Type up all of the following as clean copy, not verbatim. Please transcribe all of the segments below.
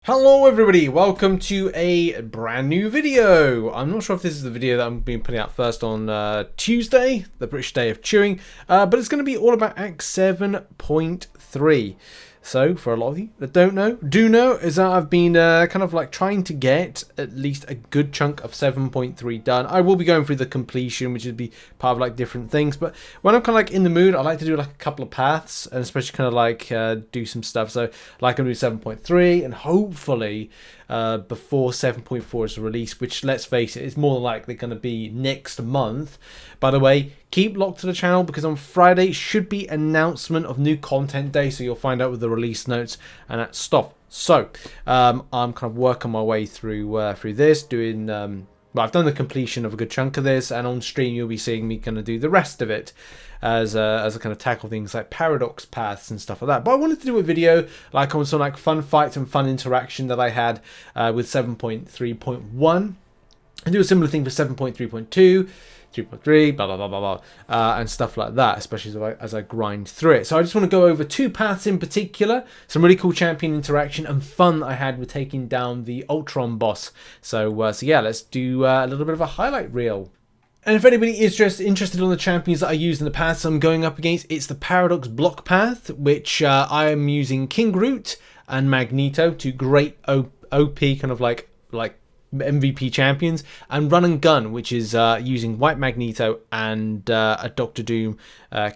Hello everybody, welcome to a brand new video. I'm not sure if this is the video that I'm being putting out first on Tuesday, the British Day of Chewing, but it's going to be all about Act 7.3. So, for a lot of you that do know, is that I've been kind of like trying to get at least a good chunk of 7.3 done. I will be going through the completion, which would be part of like different things, but when I'm kind of like in the mood, I like to do like a couple of paths, and especially kind of like do some stuff. So, like I'm doing 7.3, and hopefully before 7.4 is released, which, let's face it, is more than likely going to be next month. By the way, keep locked to the channel because on Friday should be announcement of new content day, so you'll find out with the release notes and that stuff. So I'm kind of working my way through this, doing well, I've done the completion of a good chunk of this, and on stream you'll be seeing me kind of do the rest of it as I kind of tackle things like paradox paths and stuff like that. But I wanted to do a video like on some like fun fights and fun interaction that I had with 7.3.1, and do a similar thing for 7.3.2. 3.3, blah, blah, blah, blah, blah, and stuff like that, especially as I grind through it. So I just want to go over two paths in particular, some really cool champion interaction and fun that I had with taking down the Ultron boss. So yeah, let's do a little bit of a highlight reel. And if anybody is just interested on the champions that I used in the past I'm going up against, it's the Paradox block path, which I am using King Groot and Magneto, two great OP kind of like MVP champions, and Run and Gun, which is using White Magneto and a Doctor Doom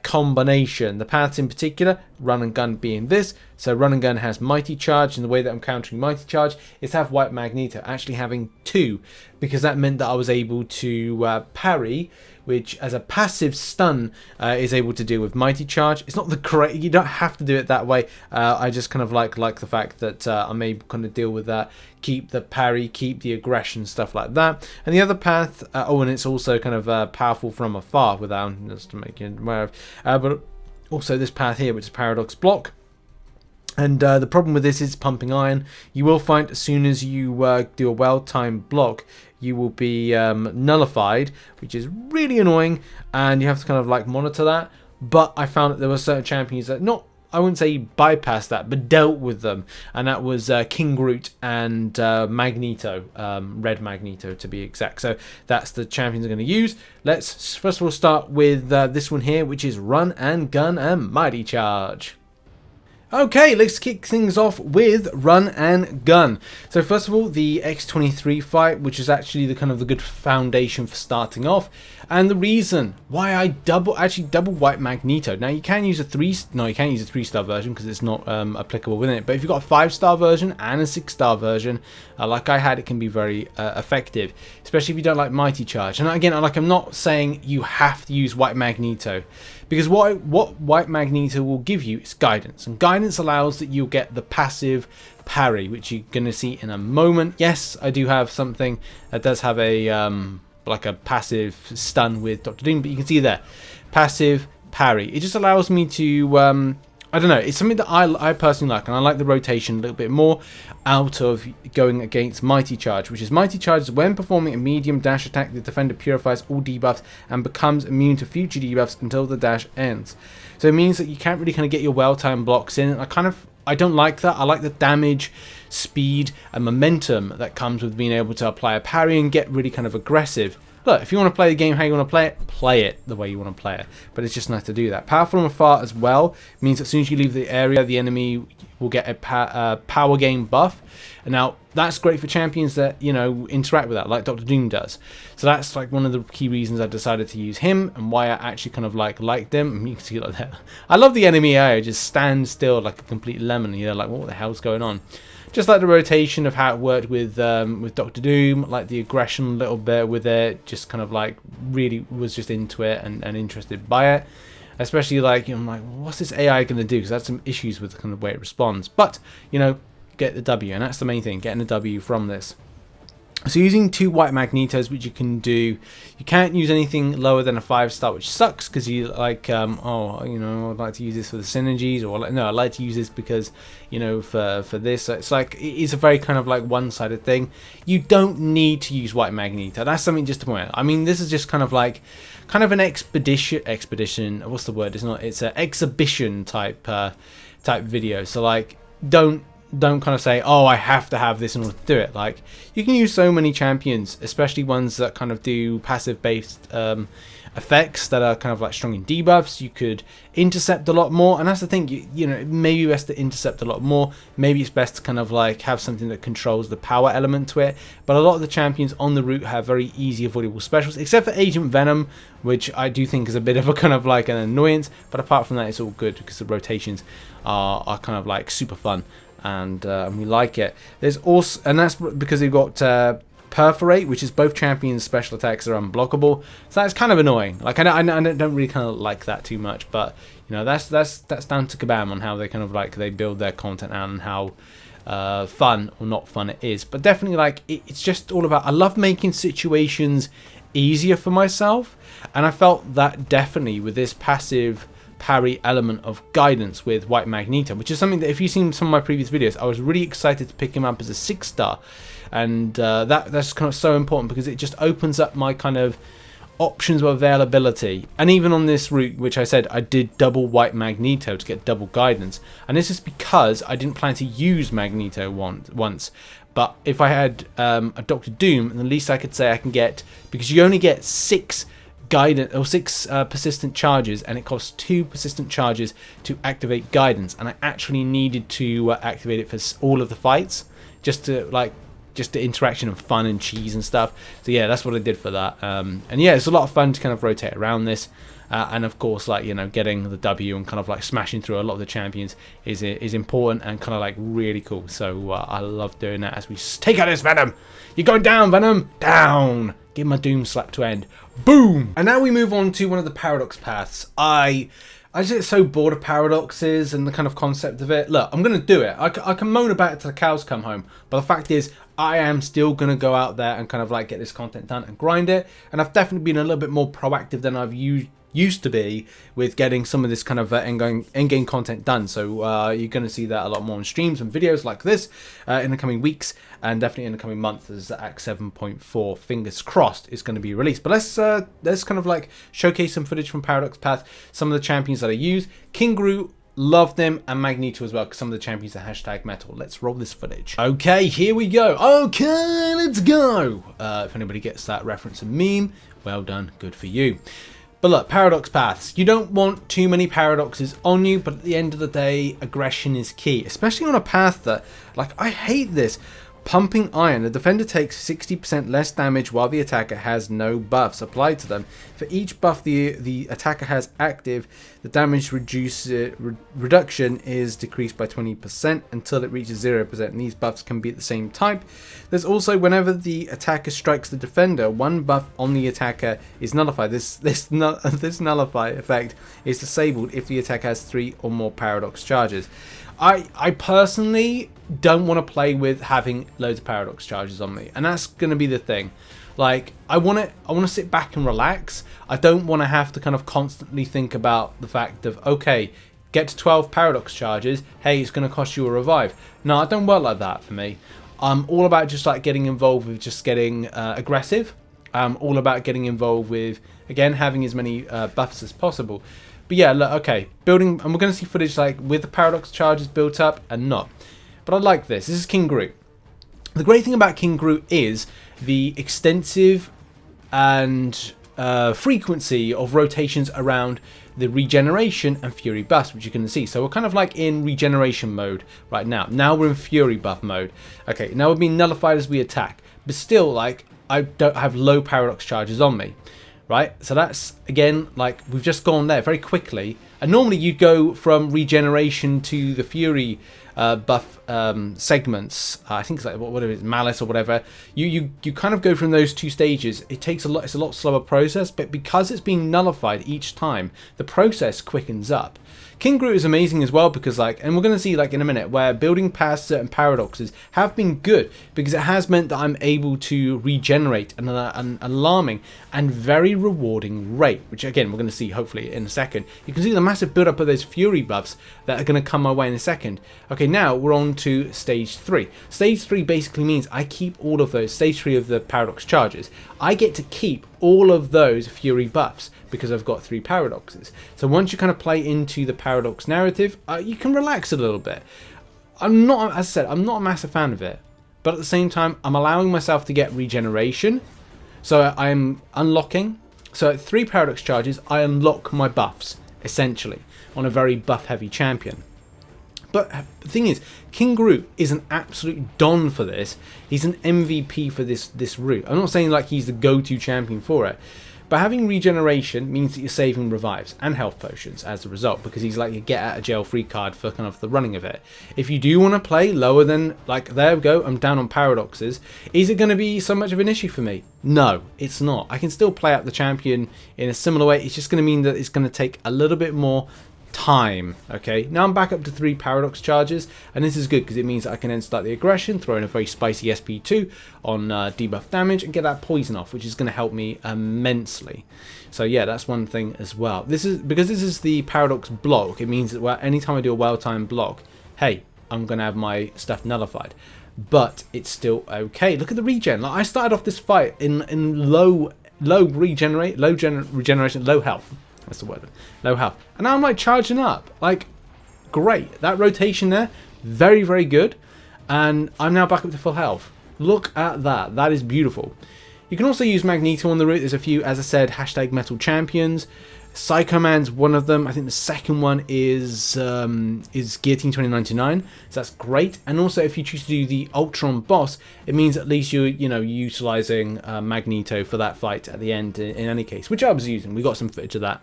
combination. The paths in particular, Run and Gun being this. So Run and Gun has Mighty Charge, and the way that I'm countering Mighty Charge is to have White Magneto actually having two, because that meant that I was able to parry, which as a passive stun is able to do with Mighty Charge. It's not the correct, you don't have to do it that way. I just kind of like the fact that I'm able to kind of deal with that, keep the parry, keep the aggression, stuff like that. And the other path, oh, and it's also kind of powerful from afar, without, just to make you aware of, but also this path here, which is Paradox block. And the problem with this is pumping iron. You will find as soon as you do a well-timed block, you will be nullified, which is really annoying, and you have to kind of like monitor that. But I found that there were certain champions that I wouldn't say bypassed that, but dealt with them, and that was King Groot and Magneto, Red Magneto to be exact. So that's the champions I'm going to use. Let's first of all start with this one here, which is Run and Gun and Mighty Charge. Okay, let's kick things off with Run and Gun. So first of all, the X-23 fight, which is actually the kind of the good foundation for starting off, and the reason why I double White Magneto. Now you can use a you can't use a 3-star version because it's not applicable within it. But if you've got a 5-star version and a 6-star version, like I had, it can be very effective, especially if you don't like Mighty Charge. And again, I'm not saying you have to use White Magneto, because what White Magneto will give you is guidance, and guidance allows that you'll get the passive parry, which you're going to see in a moment. Yes, I do have something that does have a like a passive stun with Doctor Doom, but you can see there, passive parry. It just allows me to I don't know, it's something that I personally like, and I like the rotation a little bit more out of going against Mighty Charge, which is Mighty Charge. When performing a medium dash attack, the defender purifies all debuffs and becomes immune to future debuffs until the dash ends. So it means that you can't really kind of get your well-timed blocks in. I don't like that. I like the damage, speed, and momentum that comes with being able to apply a parry and get really kind of aggressive. Look, if you want to play the game how you want to play it the way you want to play it. But it's just nice to do that. Powerful from afar as well means that as soon as you leave the area, the enemy will get a power gain buff. And now that's great for champions that, you know, interact with that, like Doctor Doom does. So that's like one of the key reasons I decided to use him, and why I actually kind of liked him. And you can see it like that. I love the enemy AI just stands still like a complete lemon. You're like, what the hell's going on? Just like the rotation of how it worked with Doctor Doom, like the aggression a little bit with it, just kind of like really was just into it and interested by it. Especially like, you know, I'm like, what's this AI going to do? Because I had some issues with the kind of way it responds. But, you know, get the W, and that's the main thing, getting the W from this. So using 2 White Magnetos, which you can do, you can't use anything lower than a 5-star, which sucks, because you like, oh, you know, I'd like to use this for the synergies, or no, I'd like to use this because, you know, for this. So it's like, it is a very kind of like one-sided thing. You don't need to use White Magneto. That's something just to point out. I mean, this is just kind of like, an expedition, what's the word? It's not, it's an exhibition type video. So like, don't kind of say, oh, I have to have this in order to do it. Like, you can use so many champions, especially ones that kind of do passive based effects that are kind of like strong in debuffs. You could intercept a lot more, and that's the thing, you know, maybe best to intercept a lot more. Maybe it's best to kind of like have something that controls the power element to it. But a lot of the champions on the route have very easy avoidable specials, except for Agent Venom, which I do think is a bit of a kind of like an annoyance. But apart from that, it's all good because the rotations are kind of like super fun, and we like it. There's also, and that's because they've got Perforate, which is both champions' special attacks are unblockable, so that's kind of annoying. Like, I don't really kind of like that too much, but you know, that's down to Kabam on how they kind of like they build their content out and how fun or not fun it is. But definitely, like, it's just all about, I love making situations easier for myself, and I felt that definitely with this passive parry element of guidance with White Magneto, which is something that, if you've seen some of my previous videos, I was really excited to pick him up as a 6-star. And that's kind of so important because it just opens up my kind of options of availability. And even on this route, which I said I did double White Magneto to get double guidance, and this is because I didn't plan to use Magneto once. But if I had a Doctor Doom, and the least I could say I can get, because you only get 6 guidance or 6 persistent charges, and it costs 2 persistent charges to activate guidance, and I actually needed to activate it for all of the fights, just the interaction and fun and cheese and stuff. So yeah, that's what I did for that. And yeah, it's a lot of fun to kind of rotate around this, and of course, like, you know, getting the W and kind of like smashing through a lot of the champions is important and kind of like really cool. So I love doing that as we take out this Venom. You're going down, Venom, down. Give my Doom slap to end. Boom. And now we move on to one of the paradox paths. I just get so bored of paradoxes and the kind of concept of it. Look, I'm going to do it. I can moan about it till the cows come home. But the fact is, I am still going to go out there and kind of like get this content done and grind it. And I've definitely been a little bit more proactive than I've used to be with getting some of this kind of endgame content done. So you're going to see that a lot more on streams and videos like this in the coming weeks, and definitely in the coming months as Act 7.4, fingers crossed, is going to be released. But let's kind of like showcase some footage from Paradox Path, some of the champions that I use. King Groot, love them, and Magneto as well, because some of the champions are #metal. Let's roll this footage. Okay, here we go. Okay, let's go. If anybody gets that reference and meme, well done, good for you. But look, paradox paths. You don't want too many paradoxes on you, but at the end of the day, aggression is key, especially on a path that, like, I hate this. Pumping Iron. The defender takes 60% less damage while the attacker has no buffs applied to them. For each buff the attacker has active, the damage reduction is decreased by 20% until it reaches 0%, and these buffs can be at the same type. There's also, whenever the attacker strikes the defender, one buff on the attacker is nullified. This nullify effect is disabled if the attacker has 3 or more paradox charges. I personally don't want to play with having loads of paradox charges on me, and that's going to be the thing. Like, I want to sit back and relax. I don't want to have to kind of constantly think about the fact of, okay, get to 12 paradox charges, hey, it's going to cost you a revive. No, I don't work like that for me. I'm all about just like getting involved with just getting aggressive. I'm all about getting involved with, again, having as many buffs as possible. But yeah, look, okay, building, and we're going to see footage like with the paradox charges built up and not. But I like this. This is King Groot. The great thing about King Groot is the extensive and frequency of rotations around the regeneration and fury buffs, which you can see. So we're kind of like in regeneration mode right now. Now we're in fury buff mode. Okay, now we're being nullified as we attack, but still, like, I don't have low paradox charges on me. Right, so that's, again, like, we've just gone there very quickly. And normally you'd go from regeneration to the fury buff segments. I think it's like, whatever it is, malice or whatever. You kind of go from those 2 stages. It takes a lot. It's a lot slower process, but because it's being nullified each time, the process quickens up. King Groot is amazing as well because, like, and we're going to see, like, in a minute, where building past certain paradoxes have been good because it has meant that I'm able to regenerate at an alarming and very rewarding rate, which, again, we're going to see hopefully in a second. You can see the massive build up of those fury buffs that are going to come my way in a second. Okay, now we're on to stage 3. Stage 3 basically means I keep all of those, stage 3 of the paradox charges. I get to keep all of those fury buffs because I've got 3 paradoxes. So once you kind of play into the paradox narrative, you can relax a little bit. I'm not, as I said, I'm not a massive fan of it. But at the same time, I'm allowing myself to get regeneration. So I'm unlocking. So at 3 paradox charges, I unlock my buffs, essentially, on a very buff-heavy champion. But the thing is, King Groot is an absolute don for this. He's an MVP for this route. I'm not saying like he's the go-to champion for it. But having regeneration means that you're saving revives and health potions as a result, because he's like a get out of jail free card for kind of the running of it. If you do want to play lower than, like, there we go, I'm down on paradoxes, is it going to be so much of an issue for me? No, it's not. I can still play out the champion in a similar way. It's just going to mean that it's going to take a little bit more time. Okay, now I'm back up to 3 paradox charges, and this is good because it means that I can then start the aggression, throw in a very spicy SP2 on debuff damage, and get that poison off, which is going to help me immensely. So yeah, that's one thing as well. This is because this is the paradox block. It means that, well, anytime I do a well-timed block, hey, I'm going to have my stuff nullified. But it's still okay. Look at the regen. Like, I started off this fight in low regeneration, low health. That's the word. Low health. And now I'm like charging up. Like, great. That rotation there, very, very good. And I'm now back up to full health. Look at that. That is beautiful. You can also use Magneto on the route. There's a few, as I said, hashtag metal champions. Psycho Man's one of them. I think the second one is Guillotine 2099. So that's great. And also, if you choose to do the Ultron boss, it means at least you're utilizing Magneto for that fight at the end in any case, which I was using. We got some footage of that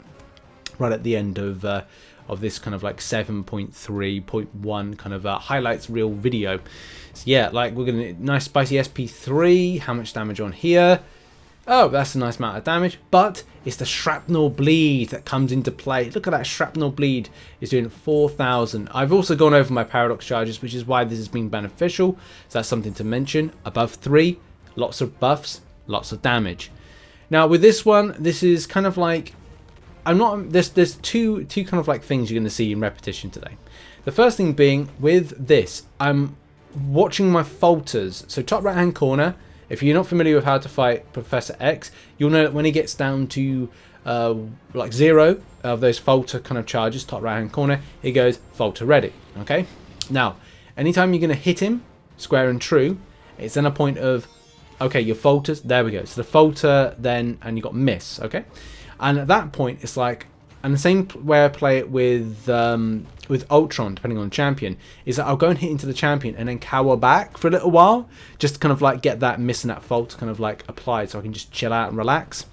right at the end of this kind of like 7.3.1 kind of highlights reel video. So yeah, like we're gonna nice spicy SP3. How much damage on here? Oh, that's a nice amount of damage, but it's the shrapnel bleed that comes into play. Look at that shrapnel bleed is doing 4,000. I've also gone over my paradox charges, which is why this has been beneficial. So that's something to mention. Above 3, lots of buffs, lots of damage. Now with this one, this is kind of like, there's two kind of like things you're going to see in repetition today. The first thing being with this, I'm watching my falters. So top right hand corner. If you're not familiar with how to fight Professor X, you'll know that when he gets down to like 0 of those falter kind of charges, top right hand corner, he goes falter ready. Okay. Now, anytime you're going to hit him square and true, it's then a point of, okay, your falters. There we go. So the falter then, and you got miss. Okay. And at that point, it's like, and the same way I play it with Ultron, depending on the champion, is that I'll go and hit into the champion and then cower back for a little while, just to kind of like get that miss and that fault kind of like applied, so I can just chill out and relax.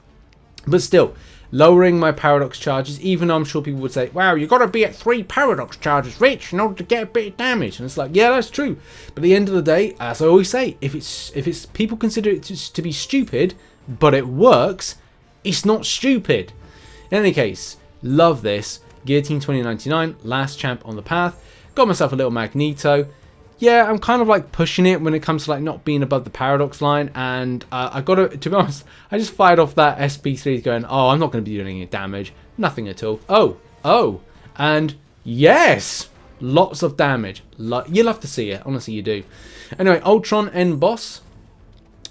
But still, lowering my paradox charges, even though I'm sure people would say, wow, you've got to be at 3 paradox charges, Rich, in order to get a bit of damage. And it's like, yeah, that's true. But at the end of the day, as I always say, if it's people consider it to be stupid, but it works, it's not stupid. In any case, love this. Guillotine 2099, last champ on the path. Got myself a little Magneto. Yeah, I'm kind of like pushing it when it comes to like not being above the paradox line, and I got to be honest, I just fired off that SP3 going, oh, I'm not going to be doing any damage. Nothing at all. Oh, and yes, lots of damage. You love to see it, honestly you do. Anyway, Ultron end boss.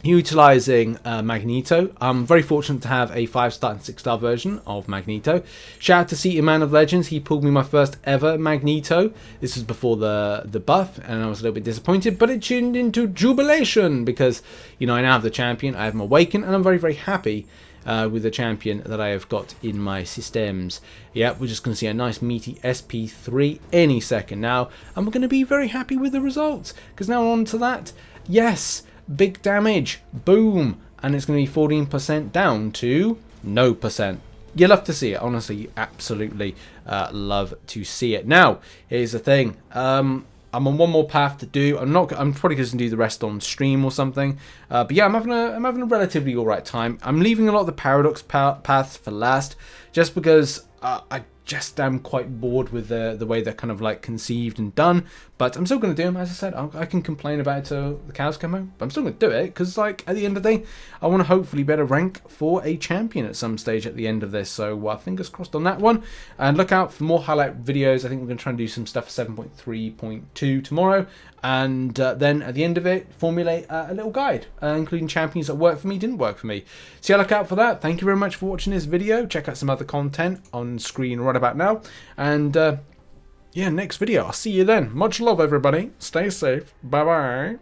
Utilizing Magneto. I'm very fortunate to have a 5-star and 6-star version of Magneto. Shout out to RichTheMan of Legends. He pulled me my first ever Magneto. This was before the buff, and I was a little bit disappointed, but it tuned into jubilation because, I now have the champion. I have him awakened, and I'm very, very happy with the champion that I have got in my systems. Yeah, we're just going to see a nice meaty SP3 any second now, and we're going to be very happy with the results, because now on to that. Yes, big damage, boom, and it's going to be 14% down to no percent. You love to see it, honestly. You absolutely love to see it. Now, here's the thing. I'm on one more path to do. I'm probably going to do the rest on stream or something. But yeah, I'm having a relatively alright time. I'm leaving a lot of the paradox paths for last, just because I just am quite bored with the way they're kind of like conceived and done. But I'm still going to do them. As I said, I can complain about it till the cows come home, but I'm still going to do it because, like, at the end of the day, I want to hopefully better rank for a champion at some stage at the end of this. So fingers crossed on that one, and look out for more highlight videos. I think we're going to try and do some stuff for 7.3.2 tomorrow, and then at the end of it, formulate a little guide, including champions that work for me, didn't work for me. So yeah, look out for that. Thank you very much for watching this video. Check out some other content on screen right about now, and yeah, next video. I'll see you then. Much love, everybody. Stay safe. Bye-bye.